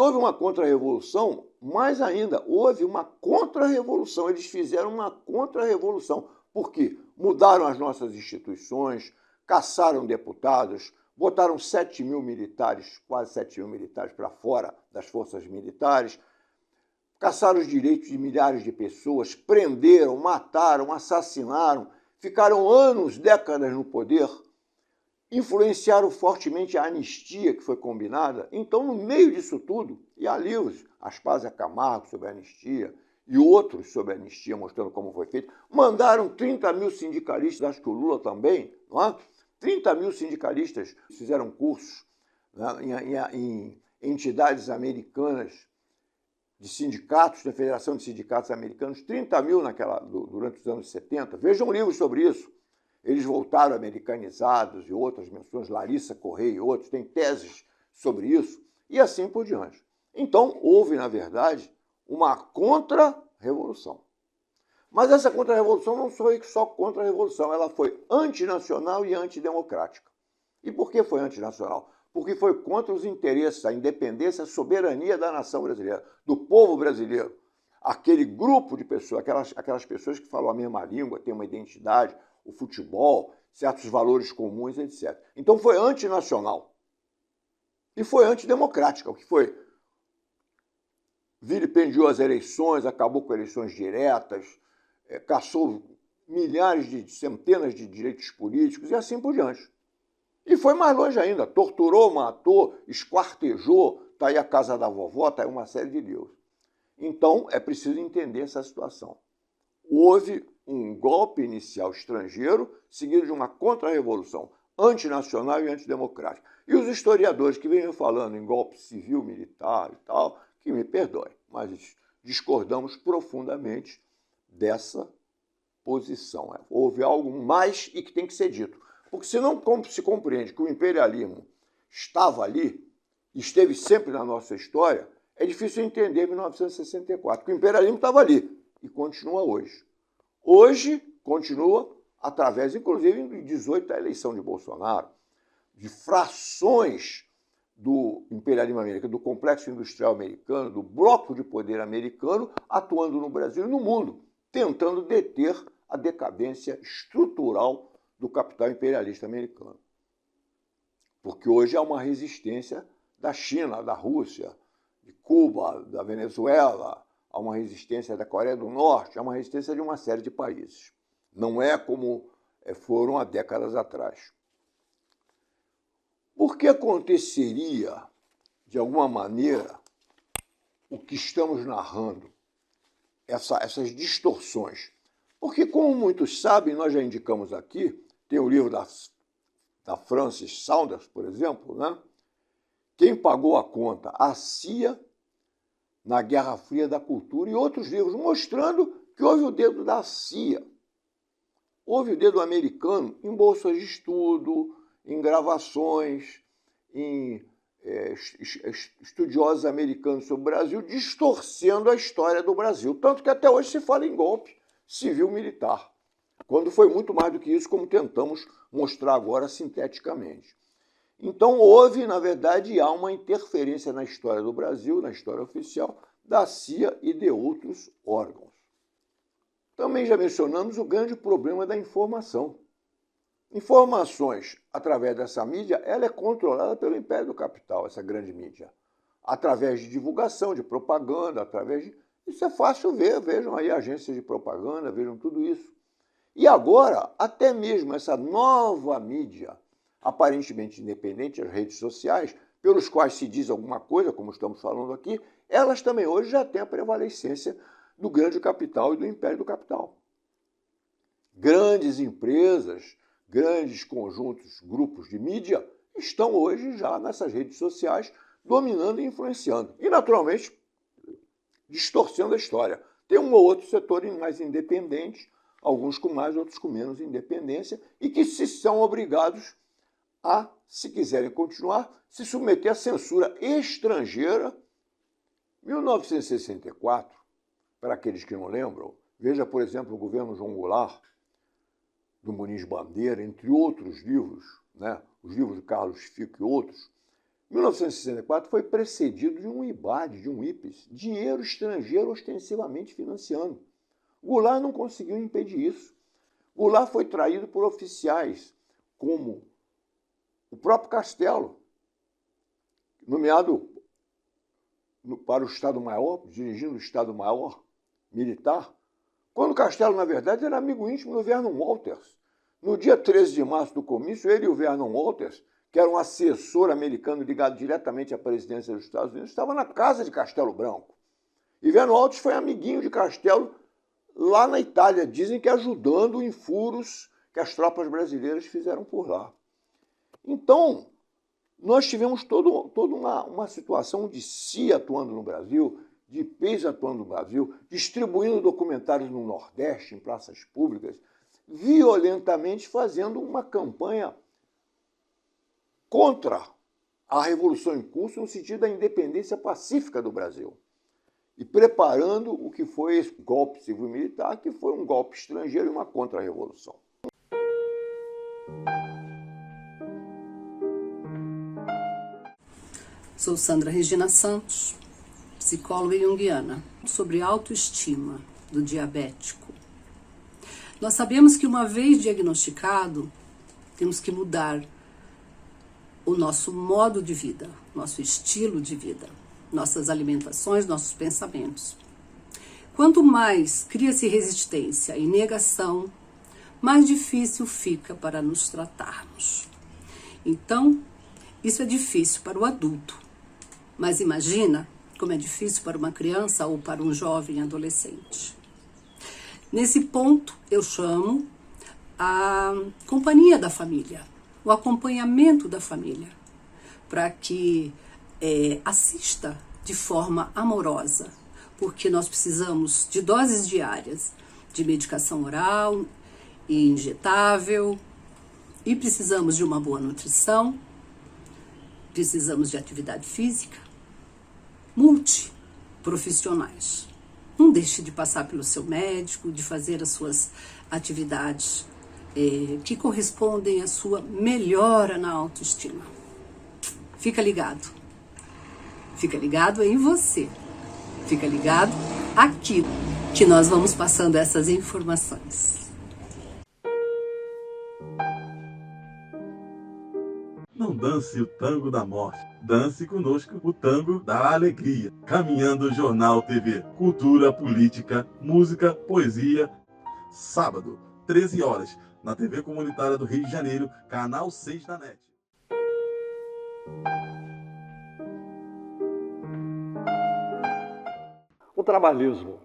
houve uma contra-revolução, mais ainda, houve uma contra-revolução. Eles fizeram uma contra-revolução. Por quê? Mudaram as nossas instituições, caçaram deputados, botaram 7 mil militares, quase 7 mil militares para fora das forças militares, caçaram os direitos de milhares de pessoas, prenderam, mataram, assassinaram, ficaram anos, décadas no poder, influenciaram fortemente a anistia que foi combinada. Então, no meio disso tudo, e há livros, Aspásia Camargo sobre a anistia e outros sobre a anistia, mostrando como foi feito, mandaram 30 mil sindicalistas, acho que o Lula também, não é? 30 mil sindicalistas fizeram cursos, né, em entidades americanas de sindicatos, da Federação de Sindicatos Americanos, 30 mil durante os anos 70. Vejam livros sobre isso. Eles voltaram americanizados e outras menções, Larissa Correia e outros, têm teses sobre isso, e assim por diante. Então, houve, na verdade, uma contra-revolução. Mas essa contra-revolução não foi só contra-revolução, ela foi antinacional e antidemocrática. E por que foi antinacional? Porque foi contra os interesses, a independência, a soberania da nação brasileira, do povo brasileiro. Aquele grupo de pessoas, aquelas pessoas que falam a mesma língua, têm uma identidade, o futebol, certos valores comuns, etc. Então foi antinacional. E foi antidemocrática, o que foi? Vilipendiou as eleições, acabou com eleições diretas, caçou centenas de direitos políticos e assim por diante. E foi mais longe ainda, torturou, matou, esquartejou, está aí a casa da vovó, está aí uma série de livros. Então, é preciso entender essa situação. Houve um golpe inicial estrangeiro, seguido de uma contra-revolução antinacional e antidemocrática. E os historiadores que vêm falando em golpe civil, militar e tal, que me perdoem, mas discordamos profundamente dessa posição. Houve algo mais e que tem que ser dito. Porque se não se compreende que o imperialismo estava ali, esteve sempre na nossa história, é difícil entender 1964, que o imperialismo estava ali e continua hoje. Hoje, continua através, inclusive, em 2018, da eleição de Bolsonaro, de frações do imperialismo americano, do complexo industrial americano, do bloco de poder americano, atuando no Brasil e no mundo, tentando deter a decadência estrutural do capital imperialista americano. Porque hoje há uma resistência da China, da Rússia, de Cuba, da Venezuela, há uma resistência da Coreia do Norte, há uma resistência de uma série de países. Não é como foram há décadas atrás. Por que aconteceria, de alguma maneira, o que estamos narrando, essas distorções? Porque, como muitos sabem, nós já indicamos aqui, tem o livro da Frances Saunders, por exemplo, né? Quem pagou a conta? A CIA na Guerra Fria da Cultura, e outros livros mostrando que houve o dedo da CIA. Houve o dedo americano em bolsas de estudo, em gravações, em estudiosos americanos sobre o Brasil, distorcendo a história do Brasil. Tanto que até hoje se fala em golpe civil-militar, quando foi muito mais do que isso, como tentamos mostrar agora sinteticamente. Então houve, na verdade, há uma interferência na história do Brasil, na história oficial, da CIA e de outros órgãos. Também já mencionamos o grande problema da informação. Informações, através dessa mídia, ela é controlada pelo Império do Capital, essa grande mídia. Através de divulgação, de propaganda, através de... Isso é fácil ver, vejam aí agências de propaganda, vejam tudo isso. E agora, até mesmo essa nova mídia, aparentemente independente, as redes sociais, pelos quais se diz alguma coisa, como estamos falando aqui, elas também hoje já têm a prevalecência do grande capital e do Império do Capital. Grandes empresas, grandes conjuntos, grupos de mídia, estão hoje já nessas redes sociais, dominando e influenciando. E, naturalmente, distorcendo a história. Tem um ou outro setor mais independente, alguns com mais, outros com menos independência, e que se são obrigados a, se quiserem continuar, se submeter à censura estrangeira. 1964, para aqueles que não lembram, veja, por exemplo, o governo João Goulart, do Muniz Bandeira, entre outros livros, né, os livros de Carlos Fico e outros. 1964 foi precedido de um IBAD, de um IPES, dinheiro estrangeiro ostensivamente financiando. Goulart não conseguiu impedir isso. Goulart foi traído por oficiais como o próprio Castelo, nomeado para o Estado-Maior, dirigindo o Estado-Maior militar, quando o Castelo, na verdade, era amigo íntimo do Vernon Walters. No dia 13 de março do comício, ele e o Vernon Walters, que era um assessor americano ligado diretamente à presidência dos Estados Unidos, estava na casa de Castelo Branco. E Vernon Walters foi amiguinho de Castelo lá na Itália, dizem que ajudando em furos que as tropas brasileiras fizeram por lá. Então, nós tivemos toda uma situação de CIA atuando no Brasil, de PES atuando no Brasil, distribuindo documentários no Nordeste, em praças públicas, violentamente fazendo uma campanha contra a Revolução em curso no sentido da independência pacífica do Brasil. E preparando o que foi esse golpe civil-militar, que foi um golpe estrangeiro e uma contra-revolução. Sou Sandra Regina Santos, psicóloga junguiana, sobre autoestima do diabético. Nós sabemos que uma vez diagnosticado, temos que mudar o nosso modo de vida, nosso estilo de vida, nossas alimentações, nossos pensamentos. Quanto mais cria-se resistência e negação, mais difícil fica para nos tratarmos. Então, isso é difícil para o adulto, mas imagina como é difícil para uma criança ou para um jovem adolescente. Nesse ponto, eu chamo a companhia da família, o acompanhamento da família, para que assista de forma amorosa, porque nós precisamos de doses diárias de medicação oral e injetável, e precisamos de uma boa nutrição, precisamos de atividade física, multiprofissionais. Não deixe de passar pelo seu médico, de fazer as suas atividades que correspondem à sua melhora na autoestima. Fica ligado em você, fica ligado aqui que nós vamos passando essas informações. Não dance o tango da morte, dance conosco o tango da alegria. Caminhando Jornal TV, cultura, política, música, poesia. Sábado, 13 horas, na TV Comunitária do Rio de Janeiro, canal 6 da NET. O trabalhismo.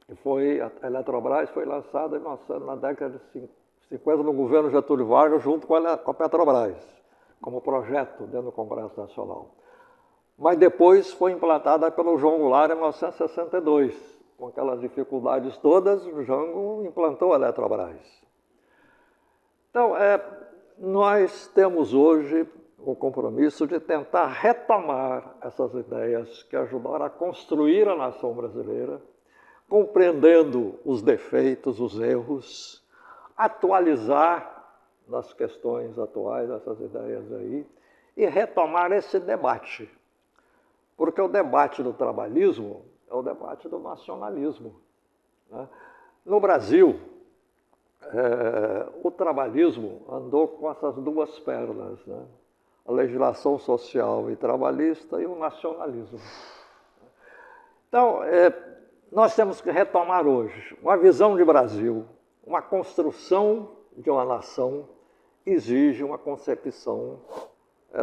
A Eletrobras foi lançada na década de 50 no governo Getúlio Vargas, junto com a Petrobras, como projeto dentro do Congresso Nacional. Mas depois foi implantada pelo João Goulart em 1962. Com aquelas dificuldades todas, o Jango implantou a Eletrobras. Então, nós temos hoje o compromisso de tentar retomar essas ideias que ajudaram a construir a nação brasileira, compreendendo os defeitos, os erros, atualizar nas questões atuais essas ideias aí e retomar esse debate. Porque o debate do trabalhismo é o debate do nacionalismo, né? No Brasil, o trabalhismo andou com essas duas pernas, né? A legislação social e trabalhista e o nacionalismo. Então, nós temos que retomar hoje uma visão de Brasil, uma construção de uma nação exige uma concepção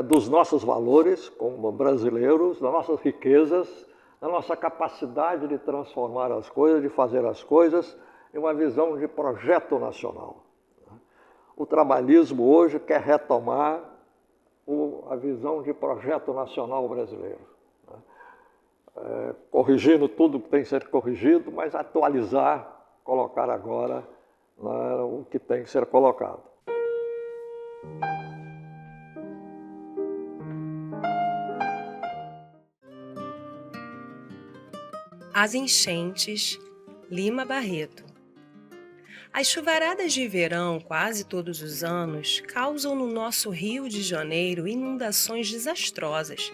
dos nossos valores como brasileiros, das nossas riquezas, da nossa capacidade de transformar as coisas, de fazer as coisas, em uma visão de projeto nacional. O trabalhismo hoje quer retomar a visão de projeto nacional brasileiro, corrigindo tudo que tem que ser corrigido, mas atualizar, colocar agora o que tem que ser colocado. As enchentes, Lima Barreto. As chuvaradas de verão, quase todos os anos, causam no nosso Rio de Janeiro inundações desastrosas.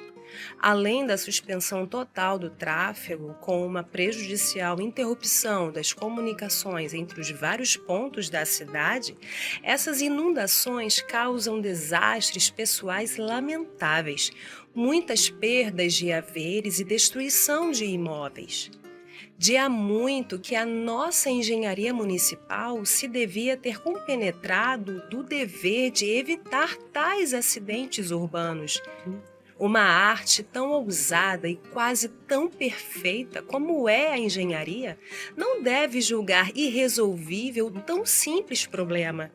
Além da suspensão total do tráfego, com uma prejudicial interrupção das comunicações entre os vários pontos da cidade, essas inundações causam desastres pessoais lamentáveis, muitas perdas de haveres e destruição de imóveis. De há muito que a nossa engenharia municipal se devia ter compenetrado do dever de evitar tais acidentes urbanos. Uma arte tão ousada e quase tão perfeita como é a engenharia não deve julgar irresolvível tão simples problema.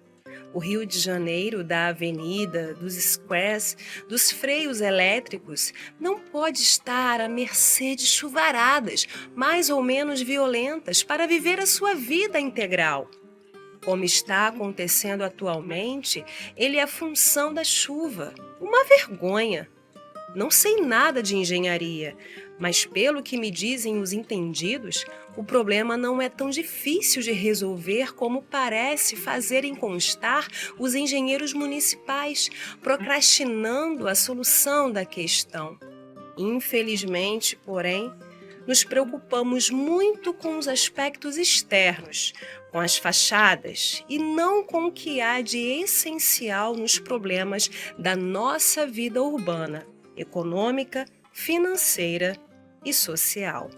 O Rio de Janeiro da avenida, dos squares, dos freios elétricos, não pode estar à mercê de chuvaradas mais ou menos violentas para viver a sua vida integral. Como está acontecendo atualmente, ele é função da chuva. Uma vergonha. Não sei nada de engenharia, mas pelo que me dizem os entendidos, o problema não é tão difícil de resolver como parece fazerem constar os engenheiros municipais, procrastinando a solução da questão. Infelizmente, porém, nos preocupamos muito com os aspectos externos, com as fachadas, e não com o que há de essencial nos problemas da nossa vida urbana, econômica, financeira e social.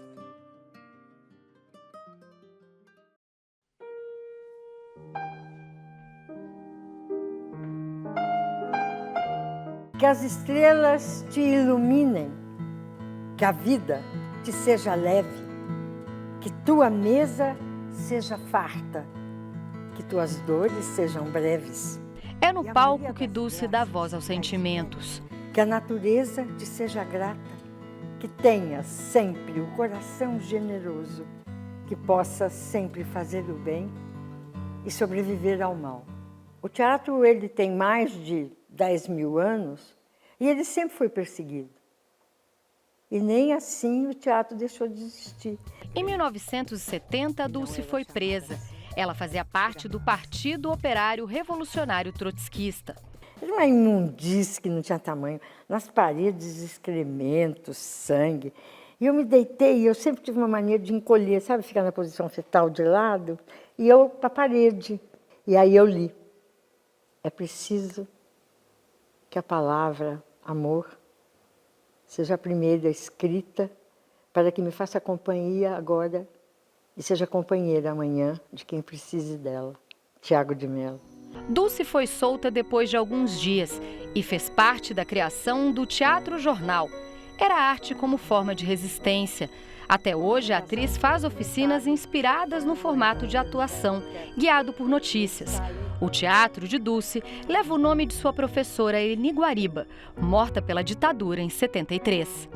Que as estrelas te iluminem, que a vida te seja leve, que tua mesa seja farta, que tuas dores sejam breves. É no palco que Dulce dá voz aos sentimentos. Que a natureza te seja grata, que tenhas sempre o coração generoso, que possas sempre fazer o bem e sobreviver ao mal. O teatro ele tem mais de 10 mil anos e ele sempre foi perseguido. E nem assim o teatro deixou de existir. Em 1970, Dulce foi presa. Ela fazia parte do Partido Operário Revolucionário Trotskista. Era uma imundice que não tinha tamanho. Nas paredes, excrementos, sangue. E eu me deitei, e eu sempre tive uma mania de encolher, sabe? Ficar na posição fetal de lado. E eu para a parede. E aí eu li. É preciso que a palavra amor seja a primeira escrita para que me faça companhia agora e seja companheira amanhã de quem precise dela. Tiago de Mello. Dulce foi solta depois de alguns dias e fez parte da criação do Teatro Jornal. Era arte como forma de resistência. Até hoje, a atriz faz oficinas inspiradas no formato de atuação, guiado por notícias. O Teatro de Dulce leva o nome de sua professora Eni Guariba, morta pela ditadura em 73.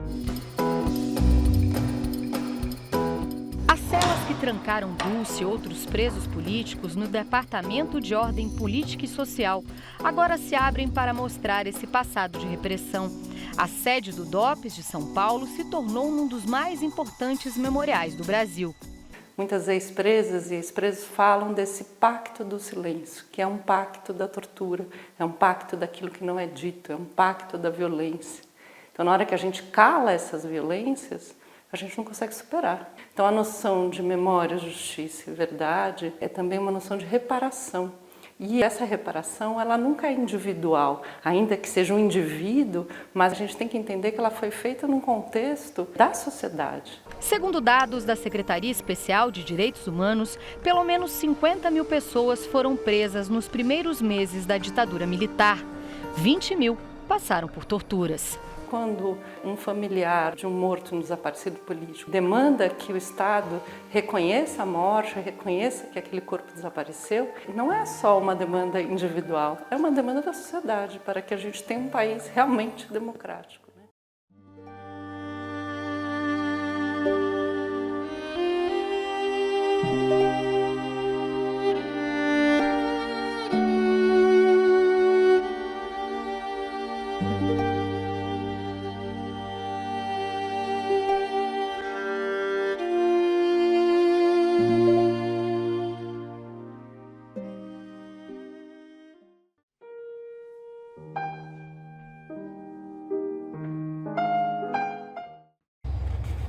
As celas que trancaram Dulce e outros presos políticos no Departamento de Ordem Política e Social agora se abrem para mostrar esse passado de repressão. A sede do DOPS de São Paulo se tornou um dos mais importantes memoriais do Brasil. Muitas ex-presas e ex-presos falam desse pacto do silêncio, que é um pacto da tortura, é um pacto daquilo que não é dito, é um pacto da violência. Então, na hora que a gente cala essas violências, a gente não consegue superar. Então, a noção de memória, justiça e verdade é também uma noção de reparação. E essa reparação, ela nunca é individual, ainda que seja um indivíduo, mas a gente tem que entender que ela foi feita num contexto da sociedade. Segundo dados da Secretaria Especial de Direitos Humanos, pelo menos 50 mil pessoas foram presas nos primeiros meses da ditadura militar. 20 mil passaram por torturas. Quando um familiar de um morto, um desaparecido político, demanda que o Estado reconheça a morte, reconheça que aquele corpo desapareceu, não é só uma demanda individual, é uma demanda da sociedade para que a gente tenha um país realmente democrático.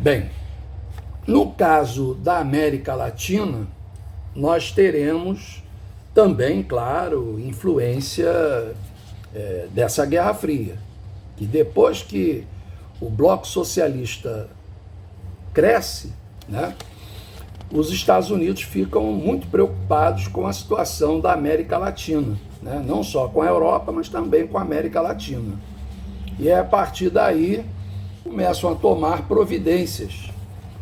Bem, no caso da América Latina, nós teremos também, claro, influência dessa Guerra Fria, que depois que o bloco socialista cresce, né, os Estados Unidos ficam muito preocupados com a situação da América Latina, né, não só com a Europa, mas também com a América Latina. E a partir daí começam a tomar providências.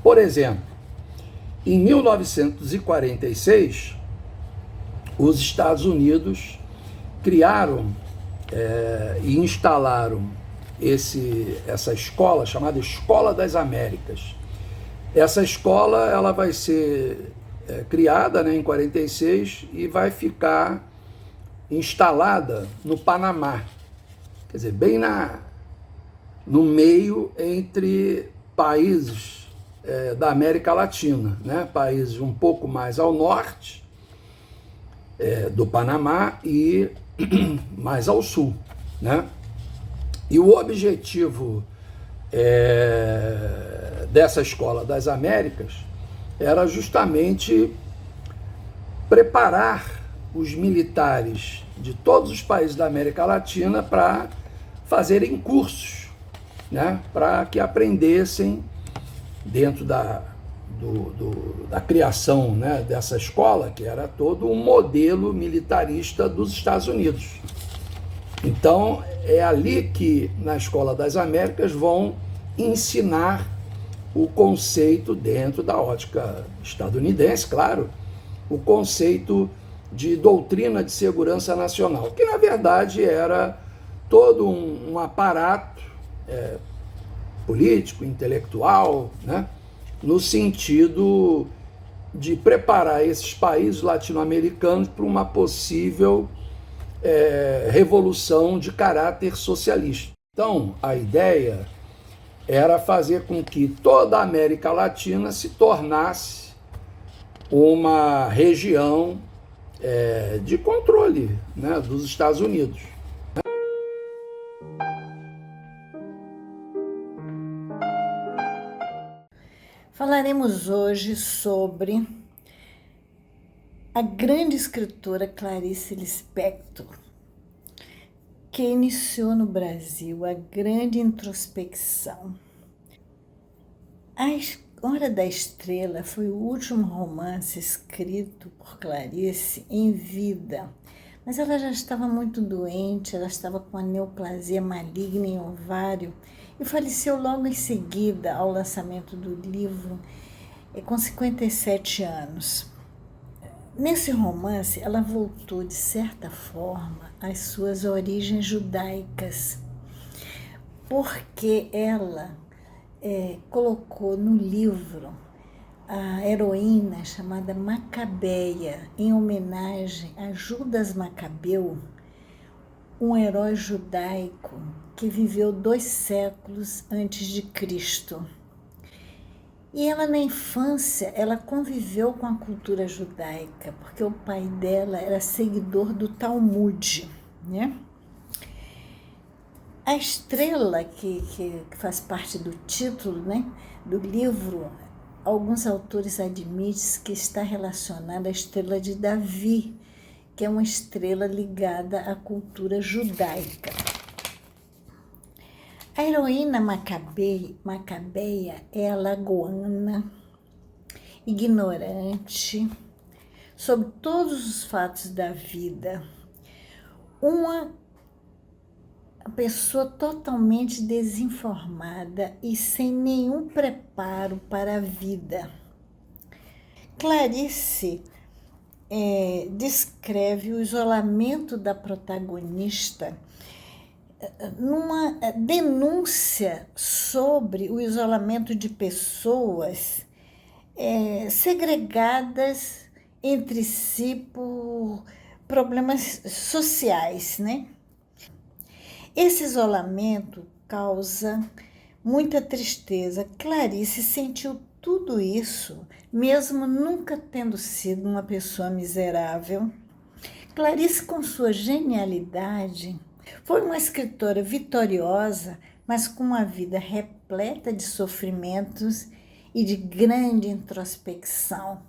Por exemplo, em 1946, os Estados Unidos criaram e instalaram essa escola chamada Escola das Américas. Essa escola ela vai ser criada, né, em 46 e vai ficar instalada no Panamá, quer dizer, bem no meio entre países da América Latina, né, países um pouco mais ao norte do Panamá e mais ao sul, né? E o objetivo dessa Escola das Américas era justamente preparar os militares de todos os países da América Latina para fazerem cursos, né, para que aprendessem dentro da criação, né, dessa escola, que era todo um modelo militarista dos Estados Unidos. Então, é ali que, na Escola das Américas, vão ensinar o conceito, dentro da ótica estadunidense, claro, o conceito de doutrina de segurança nacional, que, na verdade, era todo um aparato político, intelectual, né, no sentido de preparar esses países latino-americanos para uma possível revolução de caráter socialista. Então, a ideia era fazer com que toda a América Latina se tornasse uma região de controle, né, dos Estados Unidos. Falaremos hoje sobre a grande escritora Clarice Lispector, que iniciou no Brasil a grande introspecção. A Hora da Estrela foi o último romance escrito por Clarice em vida, mas ela já estava muito doente, ela estava com a neoplasia maligna em ovário e faleceu logo em seguida ao lançamento do livro, com 57 anos. Nesse romance, ela voltou, de certa forma, às suas origens judaicas, porque ela colocou no livro a heroína chamada Macabeia, em homenagem a Judas Macabeu, um herói judaico que viveu 2 séculos antes de Cristo. E ela, na infância, ela conviveu com a cultura judaica, porque o pai dela era seguidor do Talmud, né? A estrela que faz parte do título, né, do livro, alguns autores admitem que está relacionada à estrela de Davi, que é uma estrela ligada à cultura judaica. A heroína Macabeia é alagoana, ignorante sobre todos os fatos da vida, uma pessoa totalmente desinformada e sem nenhum preparo para a vida. Clarice descreve o isolamento da protagonista numa denúncia sobre o isolamento de pessoas segregadas entre si por problemas sociais, né? Esse isolamento causa muita tristeza. Clarice sentiu tudo isso, mesmo nunca tendo sido uma pessoa miserável. Clarice, com sua genialidade, foi uma escritora vitoriosa, mas com uma vida repleta de sofrimentos e de grande introspecção.